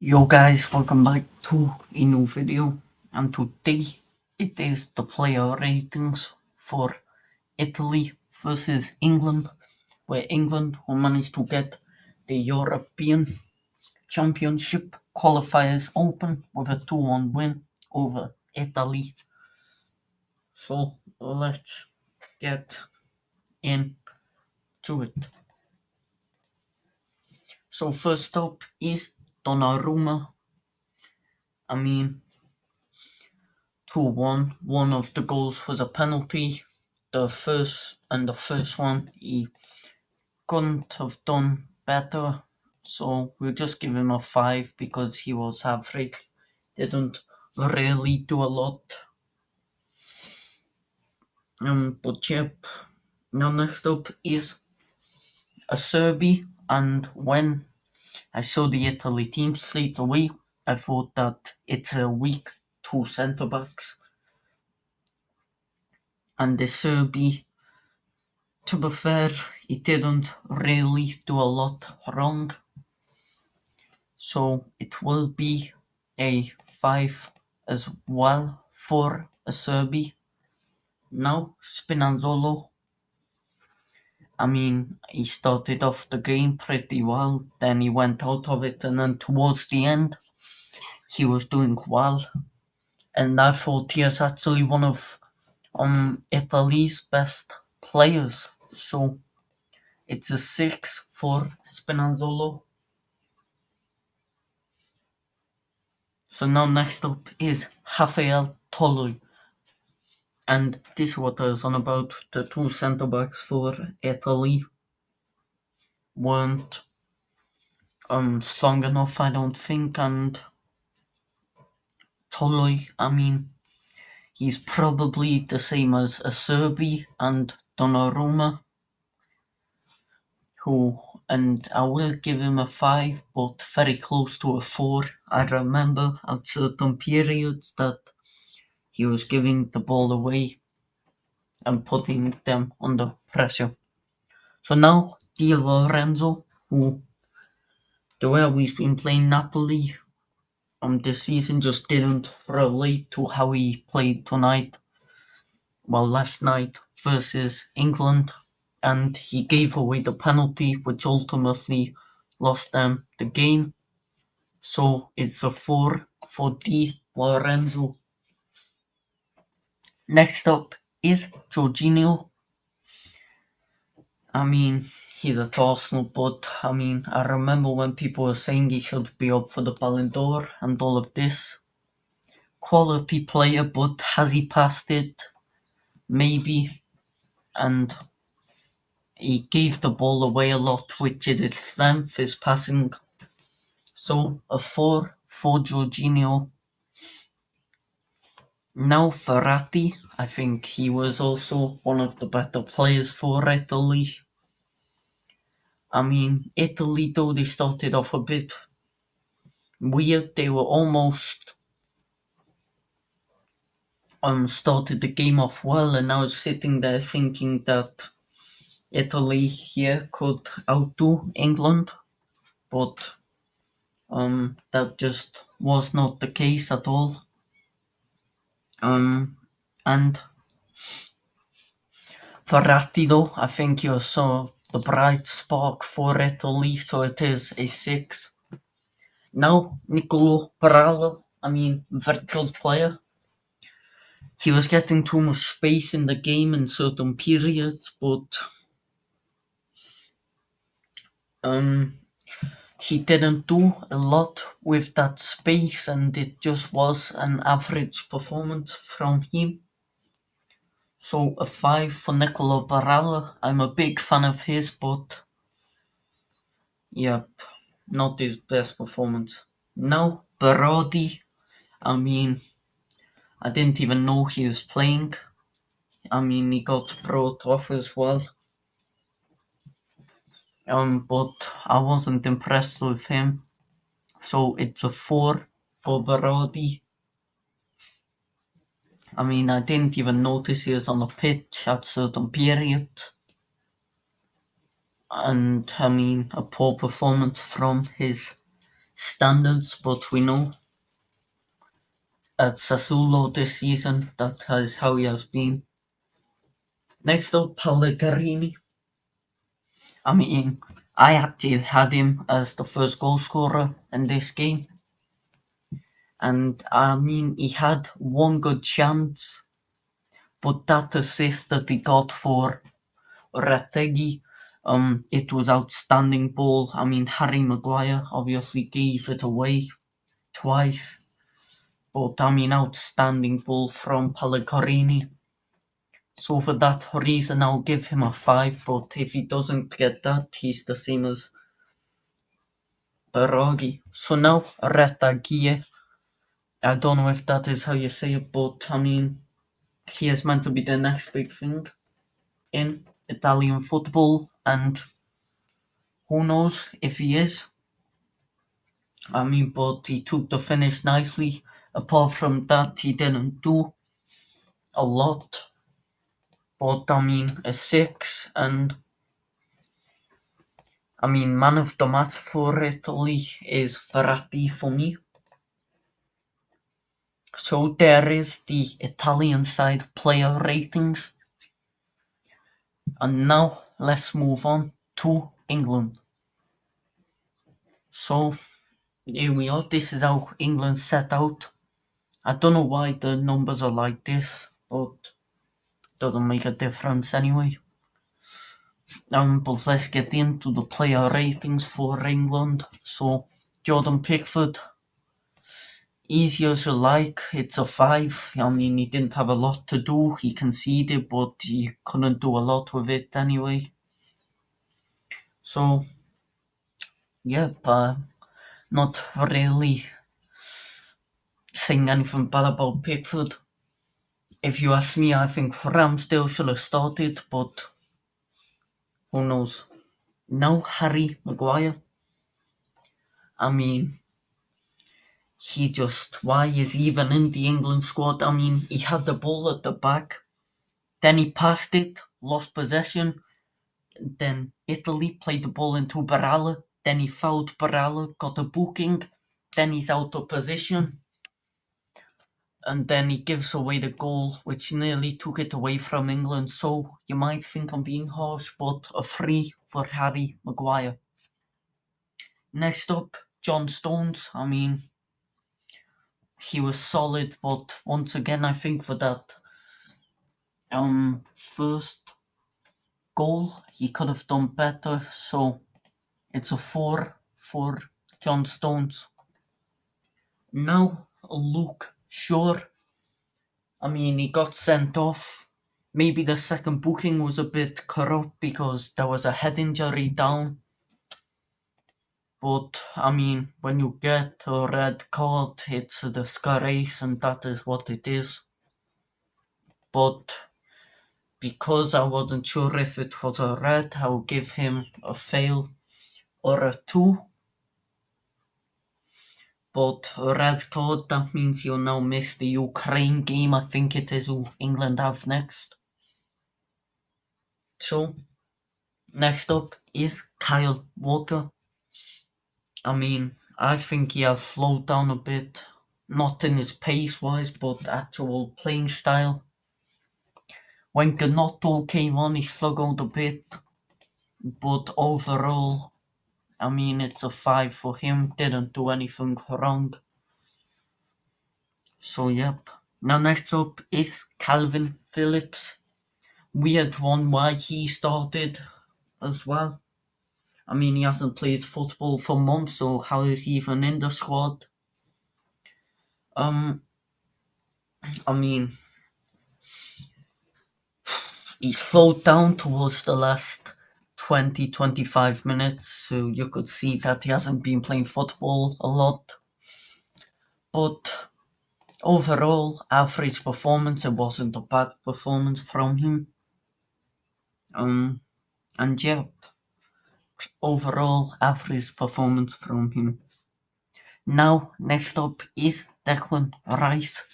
Yo guys, welcome back to a new video, and today it is the player ratings for Italy versus England, where England will manage to get the European Championship qualifiers open with a 2-1 win over Italy. So let's get into it. So first up is Donnarumma. 2-1. One of the goals was a penalty. The first one he couldn't have done better. So we'll just give him a 5 because he was average. Didn't really do a lot. But yep. Now next up is a Serbi, and when I saw the Italy team straight away, I thought that it's a weak 2 centre backs. And the Serbi, to be fair, he didn't really do a lot wrong. So it will be a 5 as well for a Serbi. Now Spinazzola. He started off the game pretty well, then he went out of it, and then towards the end, he was doing well. And I thought he is actually one of Italy's best players. So it's a 6 for Spinazzola. So now next up is Rafael Toloi. And this is what I was on about. The 2 centre backs for Italy weren't strong enough, I don't think. And Toloi, he's probably the same as a Serbi and Donnarumma, and I will give him a 5, but very close to a 4. I remember at certain periods that he was giving the ball away and putting them under pressure. So now Di Lorenzo, who the way we've been playing Napoli this season just didn't relate to how he played last night versus England, and he gave away the penalty which ultimately lost them the game. So it's a 4 for Di Lorenzo. Next up is Jorginho. He's at Arsenal, but I remember when people were saying he should be up for the Ballon d'Or and all of this. Quality player, but has he passed it? Maybe. And he gave the ball away a lot, which is his strength, his passing. So a 4 for Jorginho. Now Verratti, I think he was also one of the better players for Italy. Italy, though they started off a bit weird, they were almost started the game off well, and I was sitting there thinking that Italy here could outdo England, but that just was not the case at all. And Verratti, though, I think you saw the bright spark for Italy, so it is a 6. Now Nicolo Barella, very good player. He was getting too much space in the game in certain periods, but he didn't do a lot with that space, and it just was an average performance from him. So a 5 for Nicolo Barella. I'm a big fan of his, but yep, not his best performance. Now Berardi, I didn't even know he was playing. He got brought off as well. But I wasn't impressed with him. So it's a 4 for Berardi. I didn't even notice he was on the pitch at certain periods. And a poor performance from his standards, but we know at Sassuolo this season that is how he has been. Next up, Pellegrini. I mean, I actually had him as the first goal scorer in this game. And I mean, he had one good chance, but that assist that he got for Retegui, it was outstanding ball. I mean, Harry Maguire obviously gave it away twice, but I mean, outstanding ball from Pellegrini. So for that reason, I'll give him a 5. But if he doesn't get that, he's the same as Baragi. So now Retegui. I don't know if that is how you say it, but I mean, he is meant to be the next big thing in Italian football, and who knows if he is. I mean, but he took the finish nicely. Apart from that, he didn't do a lot. But I mean, a 6, and I mean, man of the match for Italy is Verratti for me. So there is the Italian side player ratings. And now let's move on to England. So here we are. This is how England set out. I don't know why the numbers are like this, but doesn't make a difference anyway. But let's get into the player ratings for England. So Jordan Pickford, easy as you like, it's a 5. I mean, he didn't have a lot to do. He conceded, but he couldn't do a lot with it anyway. So, yep, not really saying anything bad about Pickford. If you ask me, I think Ramsdale should have started, but who knows. Now Harry Maguire. I mean, why is he even in the England squad? I mean, he had the ball at the back, then he passed it, lost possession, then Italy played the ball into Baralla, then he fouled Baralla, got a booking, then he's out of position, and then he gives away the goal, which nearly took it away from England. So you might think I'm being harsh, but a 3 for Harry Maguire. Next up, John Stones. I mean, he was solid, but once again, I think for that first goal, he could have done better. So it's a 4 for John Stones. Now, Luke Shaw. I mean, he got sent off. Maybe the second booking was a bit corrupt because there was a head injury down. But, I mean, when you get a red card, it's a disgrace, and that is what it is. But because I wasn't sure if it was a red, I'll give him a fail or a 2. But a red card, that means you'll now miss the Ukraine game. I think it is who England have next. So, next up is Kyle Walker. I mean, I think he has slowed down a bit. Not in his pace-wise, but actual playing style. When Gnotto came on, he struggled a bit. But overall, I mean, it's a 5 for him. Didn't do anything wrong. So, yep. Now, next up is Calvin Phillips. Weird one why he started as well. I mean, he hasn't played football for months, so how is he even in the squad? I mean, he slowed down towards the last 20-25 minutes, so you could see that he hasn't been playing football a lot. But overall, average performance. It wasn't a bad performance from him. And yeah, overall average performance from him. Now, next up is Declan Rice.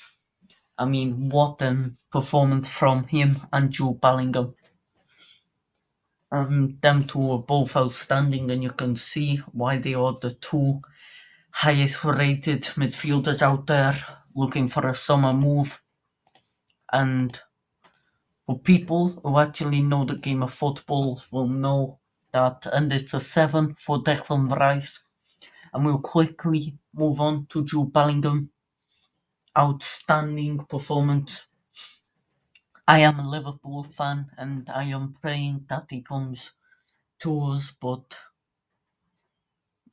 I mean, what a performance from him and Jude Bellingham. Them two are both outstanding, and you can see why they are the two highest rated midfielders out there looking for a summer move. And for people who actually know the game of football will know that, and it's a 7 for Declan Rice. And we'll quickly move on to Jude Bellingham. Outstanding performance. I am a Liverpool fan and I am praying that he comes to us, but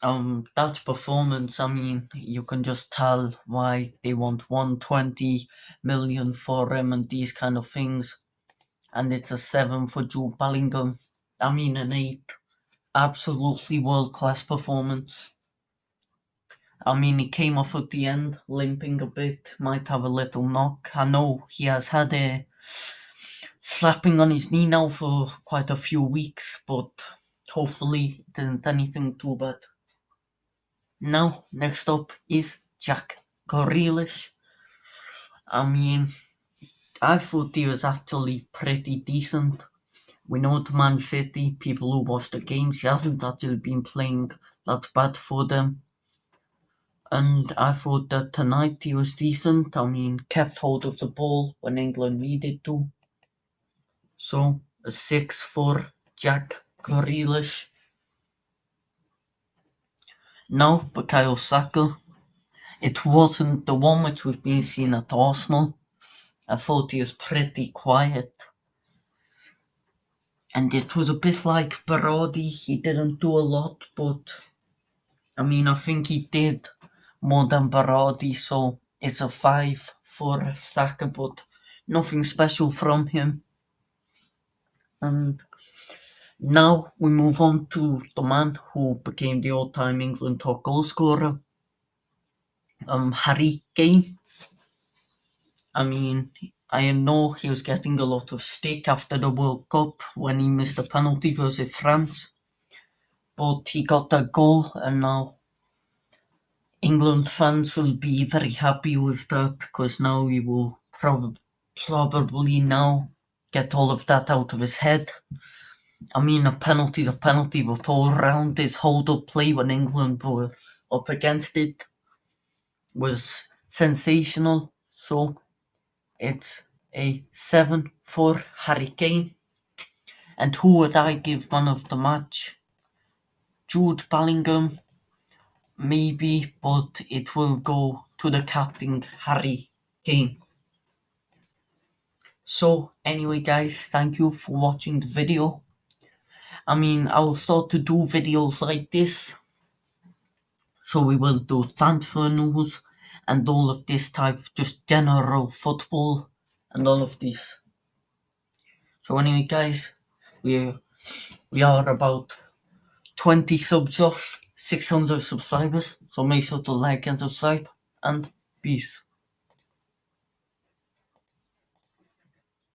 that performance, I mean, you can just tell why they want 120 million for him and these kind of things. And it's a 7 for Jude Bellingham. I mean, an 8. Absolutely world class performance. I mean, he came off at the end, limping a bit, might have a little knock. I know he has had a slapping on his knee now for quite a few weeks, but hopefully it isn't anything too bad. Now, next up is Jack Grealish. I mean, I thought he was actually pretty decent. We know at Man City, people who watch the games, he hasn't actually been playing that bad for them. And I thought that tonight he was decent. I mean, kept hold of the ball when England needed to. So, a 6 for Jack Grealish. Now, Bukayo Saka. It wasn't the one which we've been seeing at Arsenal. I thought he was pretty quiet. And it was a bit like Berardi. He didn't do a lot, but I mean, I think he did more than Berardi, so it's a 5 for Saka, but nothing special from him. And now we move on to the man who became the all-time England top goal scorer, Harry Kane. I mean, I know he was getting a lot of stick after the World Cup when he missed a penalty versus France, but he got that goal, and now England fans will be very happy with that, because now he will probably now get all of that out of his head. I mean, a penalty's a penalty, but all around his hold-up play when England were up against it was sensational. So it's a 7 for Harry Kane. And who would I give man of the match? Jude Bellingham, maybe, but it will go to the captain, Harry Kane. So anyway guys, thank you for watching the video. I mean, I will start to do videos like this. So we will do transfer news and all of this type, just general football and all of this. So anyway guys, we are about 20 subs off 600 subscribers. So make sure to like and subscribe, and peace.